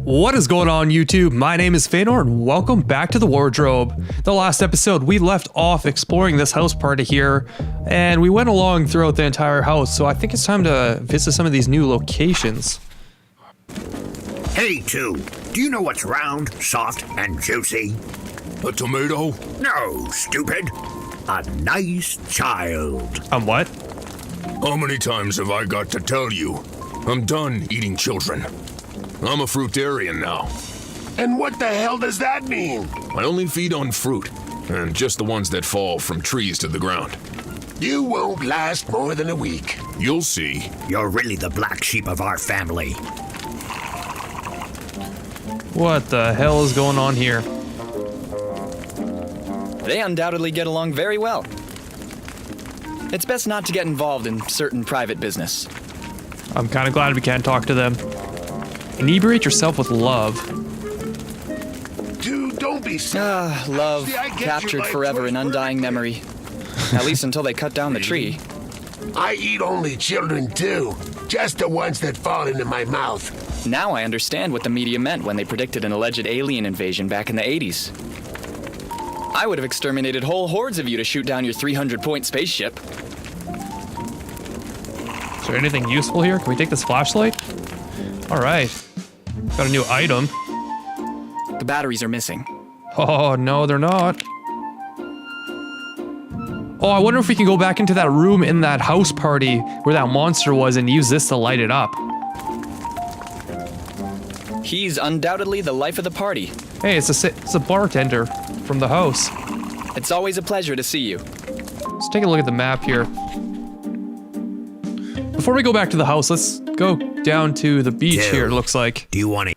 What is going on, YouTube? My name is Fëanor and welcome back to the wardrobe. The last episode we left off exploring this house party here and we went along throughout the entire house, so I think it's time to visit some of these new locations. Hey, two. Do you know what's round, soft, and juicy? A tomato? No, stupid. A nice child. What? How many times have I got to tell you? I'm done eating children. I'm a fruitarian now. And what the hell does that mean? I only feed on fruit, and just the ones that fall from trees to the ground. You won't last more than a week. You'll see. You're really the black sheep of our family. What the hell is going on here? They undoubtedly get along very well. It's best not to get involved in certain private business. I'm kind of glad we can't talk to them. Inebriate yourself with love. Dude, don't be silly. Love, See, I get you captured by forever in choice undying memory. At least until they cut down the tree. I eat only children too. Just the ones that fall into my mouth. Now I understand what the media meant when they predicted an alleged alien invasion back in the 80s. I would have exterminated whole hordes of you to shoot down your 300-point spaceship. Is there anything useful here? Can we take this flashlight? Alright. Got a new item. The batteries are missing. Oh, no, they're not. Oh, I wonder if we can go back into that room in that house party where that monster was and use this to light it up. He's undoubtedly the life of the party. Hey, it's a bartender from the house. It's always a pleasure to see you. Let's take a look at the map here. Before we go back to the house, let's go down to the beach here, it looks like. Do you want to...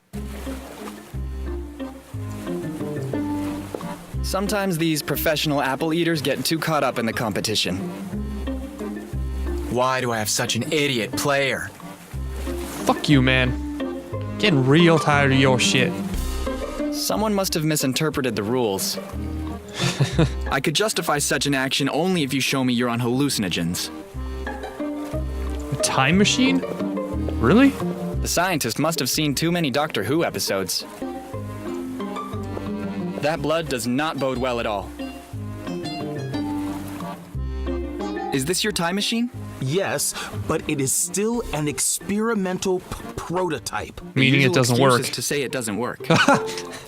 Sometimes these professional apple eaters get too caught up in the competition. Why do I have such an idiot player? Fuck you, man. Getting real tired of your shit. Someone must have misinterpreted the rules. I could justify such an action only if you show me you're on hallucinogens. A time machine? Really? The scientist must have seen too many Doctor Who episodes. That blood does not bode well at all. Is this your time machine? Yes, but it is still an experimental prototype. Meaning it Usual doesn't excuse work. is to say it doesn't work.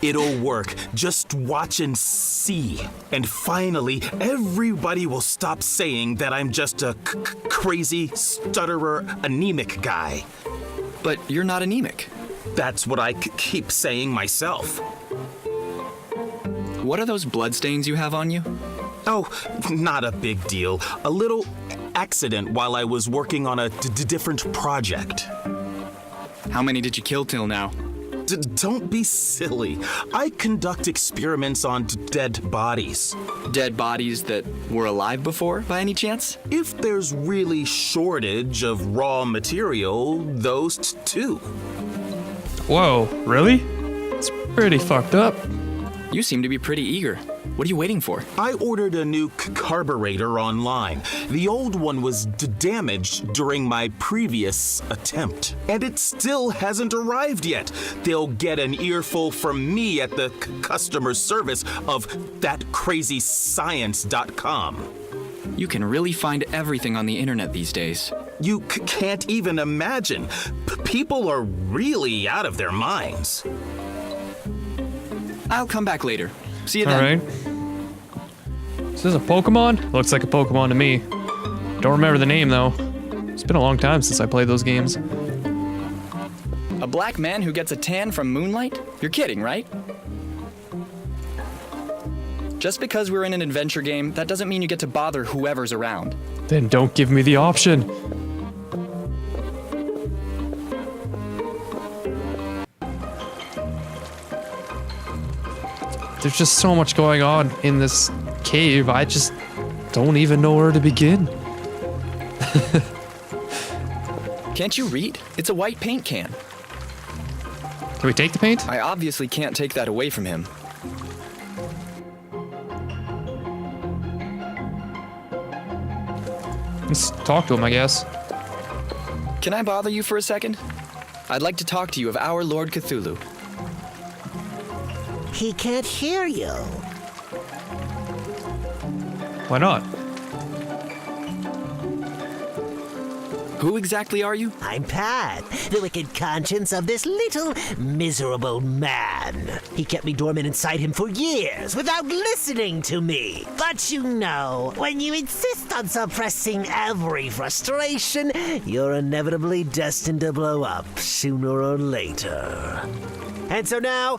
It'll work. Just watch and see. And finally, everybody will stop saying that I'm just a crazy, stutterer, anemic guy. But you're not anemic. That's what I keep saying myself. What are those bloodstains you have on you? Oh, not a big deal. A little accident while I was working on a different project. How many did you kill till now? Don't be silly. I conduct experiments on dead bodies. Dead bodies that were alive before, by any chance? If there's really shortage of raw material, those too. Whoa, really? It's pretty fucked up. You seem to be pretty eager. What are you waiting for? I ordered a new carburetor online. The old one was damaged during my previous attempt. And it still hasn't arrived yet. They'll get an earful from me at the customer service of thatcrazyscience.com. You can really find everything on the internet these days. You can't even imagine. People are really out of their minds. I'll come back later. See you then. Alright. Is this a Pokemon? Looks like a Pokemon to me. Don't remember the name though. It's been a long time since I played those games. A black man who gets a tan from moonlight? You're kidding, right? Just because we're in an adventure game, that doesn't mean you get to bother whoever's around. Then don't give me the option. There's just so much going on in this cave, I just don't even know where to begin. Can't you read? It's a white paint can. Can we take the paint? I obviously can't take that away from him. Let's talk to him, I guess. Can I bother you for a second? I'd like to talk to you of our Lord Cthulhu. he can't hear you. Why not? Who exactly are you? I'm Pat, the wicked conscience of this little miserable man. He kept me dormant inside him for years without listening to me. But you know, when you insist on suppressing every frustration, you're inevitably destined to blow up sooner or later. And so now,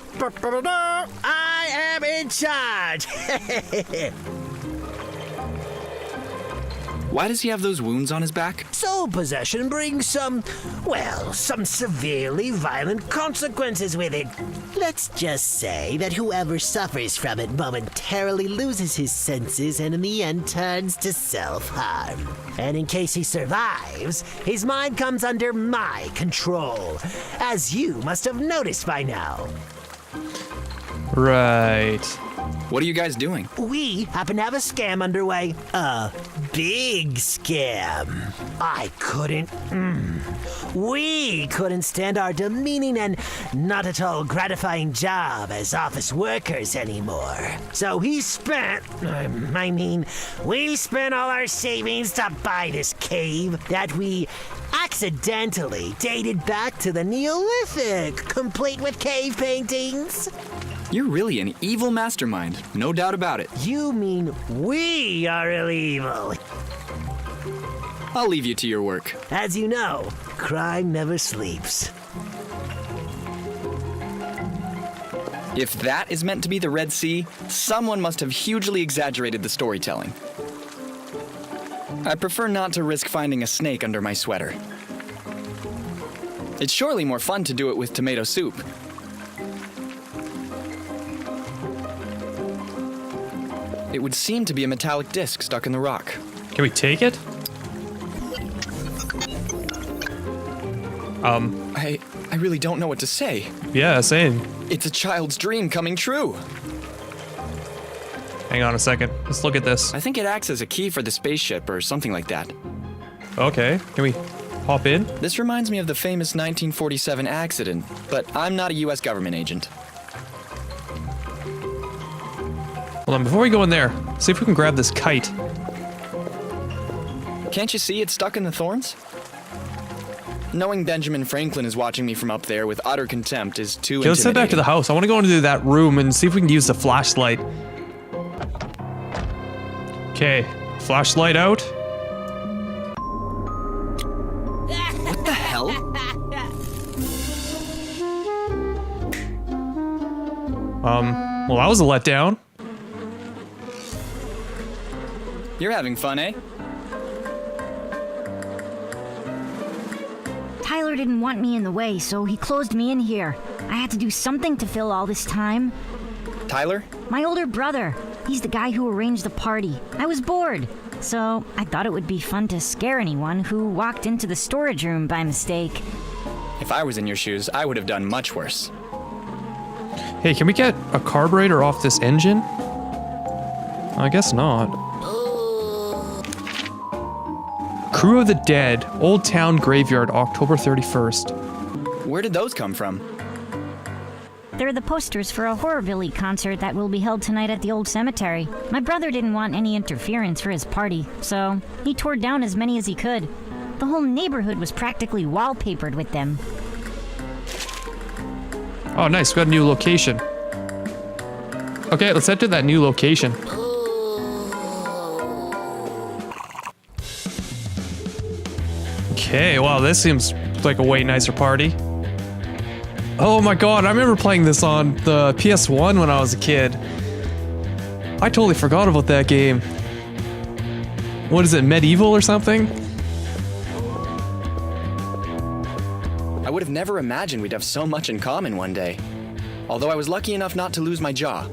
I am in charge. Why does he have those wounds on his back? Soul possession brings some severely violent consequences with it. Let's just say that whoever suffers from it momentarily loses his senses and in the end turns to self-harm. And in case he survives, his mind comes under my control, as you must have noticed by now. Right. What are you guys doing? We happen to have a scam underway. A big scam. We couldn't stand our demeaning and not at all gratifying job as office workers anymore. So we spent all our savings to buy this cave that we accidentally dated back to the Neolithic, complete with cave paintings. You're really an evil mastermind, no doubt about it. You mean we are really evil? I'll leave you to your work. As you know, crime never sleeps. If that is meant to be the Red Sea, someone must have hugely exaggerated the storytelling. I prefer not to risk finding a snake under my sweater. It's surely more fun to do it with tomato soup. It would seem to be a metallic disc stuck in the rock. Can we take it? I really don't know what to say. Yeah, same. It's a child's dream coming true. Hang on a second. Let's look at this. I think it acts as a key for the spaceship or something like that. Okay. Can we hop in? This reminds me of the famous 1947 accident, but I'm not a US government agent. Hold on, before we go in there, see if we can grab this kite. Can't you see it's stuck in the thorns? Knowing Benjamin Franklin is watching me from up there with utter contempt is too Okay, let's head back to the house. I want to go into that room and see if we can use the flashlight. Okay, flashlight out. What the hell? Well, that was a letdown. You're having fun, eh? Tyler didn't want me in the way, so he closed me in here. I had to do something to fill all this time. Tyler? My older brother. He's the guy who arranged the party. I was bored, so I thought it would be fun to scare anyone who walked into the storage room by mistake. If I was in your shoes, I would have done much worse. Hey, can we get a carburetor off this engine? I guess not. Crew of the Dead, Old Town Graveyard, October 31st. Where did those come from? They're the posters for a Horrorbilly concert that will be held tonight at the old cemetery. My brother didn't want any interference for his party, so he tore down as many as he could. The whole neighborhood was practically wallpapered with them. Oh, nice. We got a new location. Okay, let's head to that new location. Okay, wow, this seems like a way nicer party. Oh my god, I remember playing this on the PS1 when I was a kid. I totally forgot about that game. What is it, Medieval or something? I would have never imagined we'd have so much in common one day. Although I was lucky enough not to lose my jaw.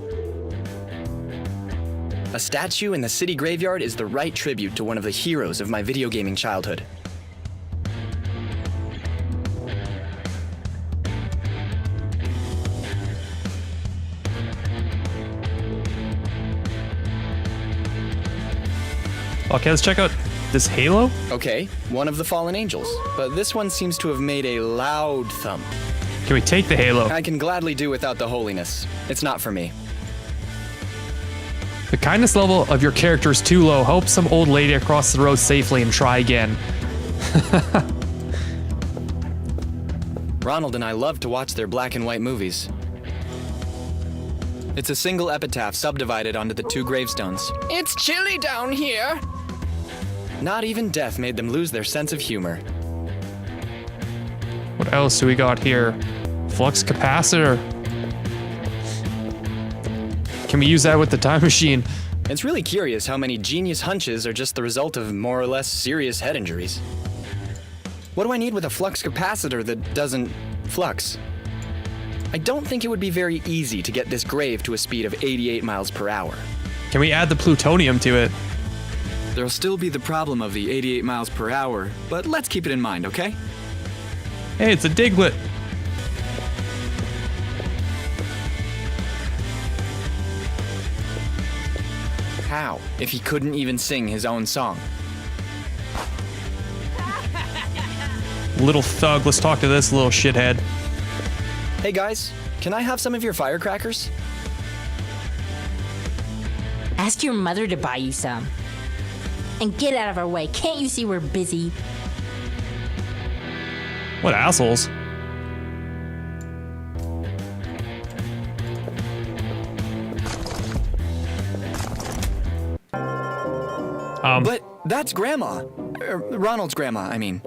A statue in the city graveyard is the right tribute to one of the heroes of my video gaming childhood. Okay, let's check out this Halo. Okay, one of the fallen angels, but this one seems to have made a loud thump. Can we take the halo? I can gladly do without the holiness. It's not for me. The kindness level of your character is too low. Help some old lady across the road safely and try again. Ronald and I love to watch their black and white movies. It's a single epitaph subdivided onto the 2 gravestones. It's chilly down here! Not even death made them lose their sense of humor. What else do we got here? Flux capacitor. Can we use that with the time machine? It's really curious how many genius hunches are just the result of more or less serious head injuries. What do I need with a flux capacitor that doesn't flux? I don't think it would be very easy to get this grave to a speed of 88 miles per hour. Can we add the plutonium to it? There'll still be the problem of the 88 miles per hour, but let's keep it in mind, okay? Hey, it's a Diglett. How, if he couldn't even sing his own song? Little thug, let's talk to this little shithead. Hey guys, can I have some of your firecrackers? Ask your mother to buy you some. And get out of our way. Can't you see we're busy? What assholes. But that's Grandma. Ronald's grandma, I mean.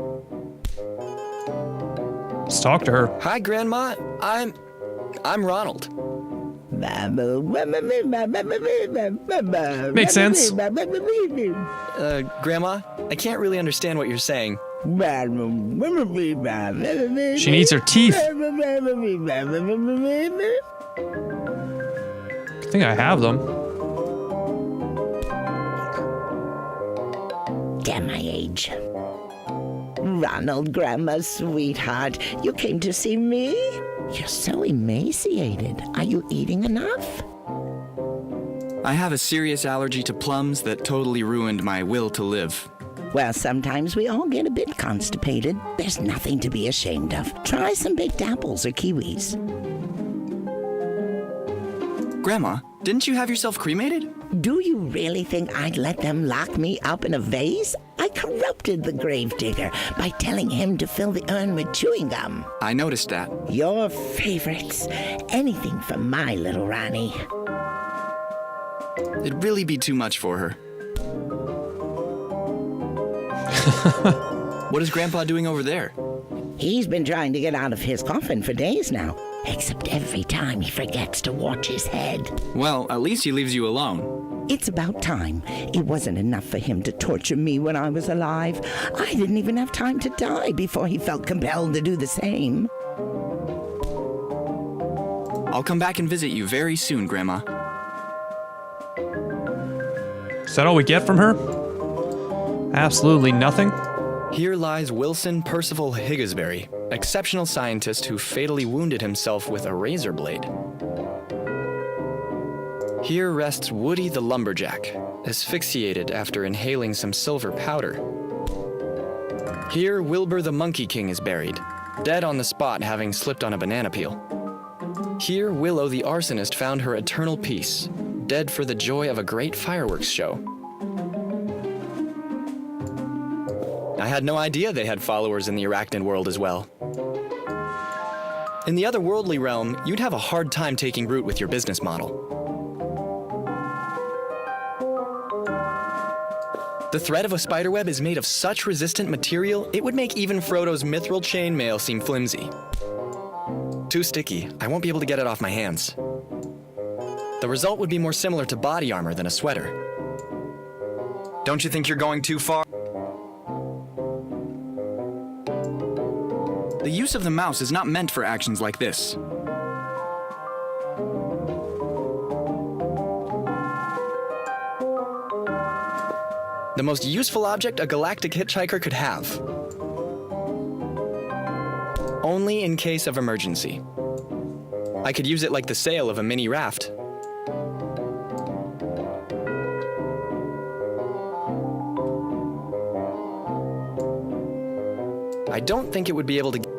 Let's talk to her. Hi, Grandma. I'm Ronald. Makes sense. Grandma, I can't really understand what you're saying. She needs her teeth. I think I have them. Damn my age. Ronald, Grandma's sweetheart, you came to see me? You're so emaciated. Are you eating enough? I have a serious allergy to plums that totally ruined my will to live. Well, sometimes we all get a bit constipated. There's nothing to be ashamed of. Try some baked apples or kiwis. Grandma, didn't you have yourself cremated? Do you really think I'd let them lock me up in a vase? I corrupted the gravedigger by telling him to fill the urn with chewing gum. I noticed that. Your favorites. Anything for my little Ronnie. It'd really be too much for her. What is Grandpa doing over there? He's been trying to get out of his coffin for days now. Except every time he forgets to watch his head. Well, at least he leaves you alone. It's about time. It wasn't enough for him to torture me when I was alive. I didn't even have time to die before he felt compelled to do the same. I'll come back and visit you very soon, Grandma. Is that all we get from her? Absolutely nothing. Here lies Wilson Percival Higgsbury, exceptional scientist who fatally wounded himself with a razor blade. Here rests Woody the lumberjack, asphyxiated after inhaling some silver powder. Here Wilbur the monkey king is buried, dead on the spot having slipped on a banana peel. Here Willow the arsonist found her eternal peace, dead for the joy of a great fireworks show. I had no idea they had followers in the arachnid world as well. In the otherworldly realm, you'd have a hard time taking root with your business model. The thread of a spiderweb is made of such resistant material, it would make even Frodo's mithril chainmail seem flimsy. Too sticky, I won't be able to get it off my hands. The result would be more similar to body armor than a sweater. Don't you think you're going too far? The use of the mouse is not meant for actions like this. The most useful object a galactic hitchhiker could have. Only in case of emergency. I could use it like the sail of a mini raft. I don't think it would be able to...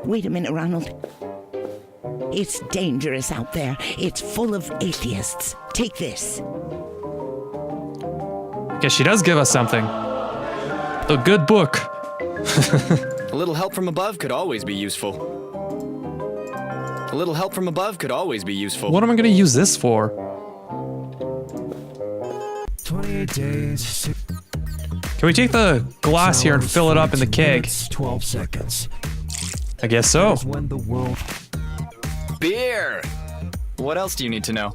Wait a minute, Ronald. It's dangerous out there. It's full of atheists. Take this. Guess she does give us something. The good book. A little help from above could always be useful. A little help from above could always be useful. What am I going to use this for? 28 days. Can we take the glass here and fill it up in the keg? 12 seconds. I guess so. When the world... Beer! What else do you need to know?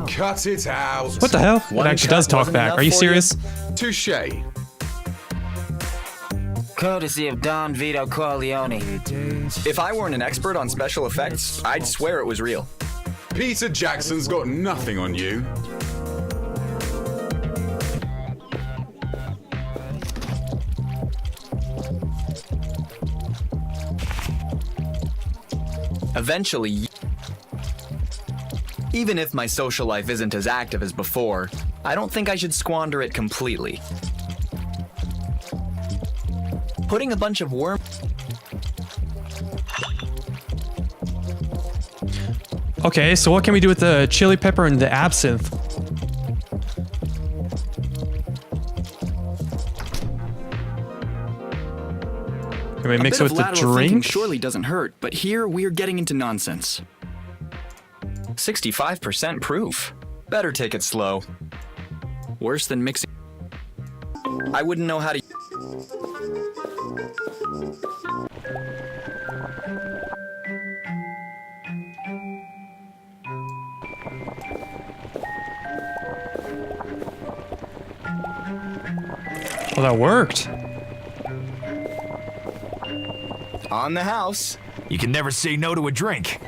Cut it out. What the hell? It actually does talk back. Are you serious? Touche. Courtesy of Don Vito Corleone. If I weren't an expert on special effects, I'd swear it was real. Peter Jackson's got nothing on you. Eventually, even if my social life isn't as active as before, I don't think I should squander it completely. Putting a bunch of worm... Okay, so what can we do with the chili pepper and the absinthe? Can we mix it with the drink? Surely doesn't hurt, but here we're getting into nonsense. 65% proof. Better take it slow. Worse than mixing. I wouldn't know how to. Oh, that worked. On the house. You can never say no to a drink.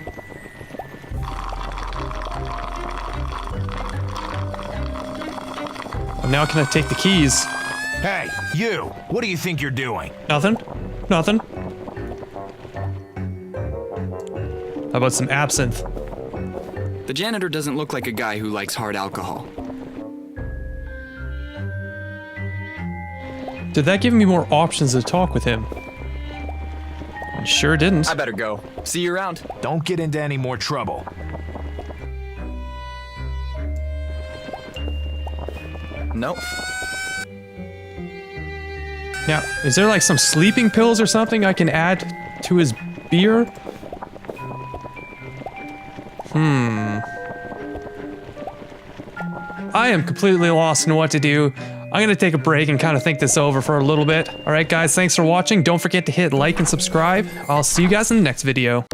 Now can I take the keys? Hey, you! What do you think you're doing? Nothing. Nothing. How about some absinthe? The janitor doesn't look like a guy who likes hard alcohol. Did that give me more options to talk with him? It sure didn't. I better go. See you around. Don't get into any more trouble. Nope. Now, is there like some sleeping pills or something I can add to his beer? I am completely lost in what to do. I'm gonna take a break and kind of think this over for a little bit. Alright guys, thanks for watching. Don't forget to hit like and subscribe. I'll see you guys in the next video.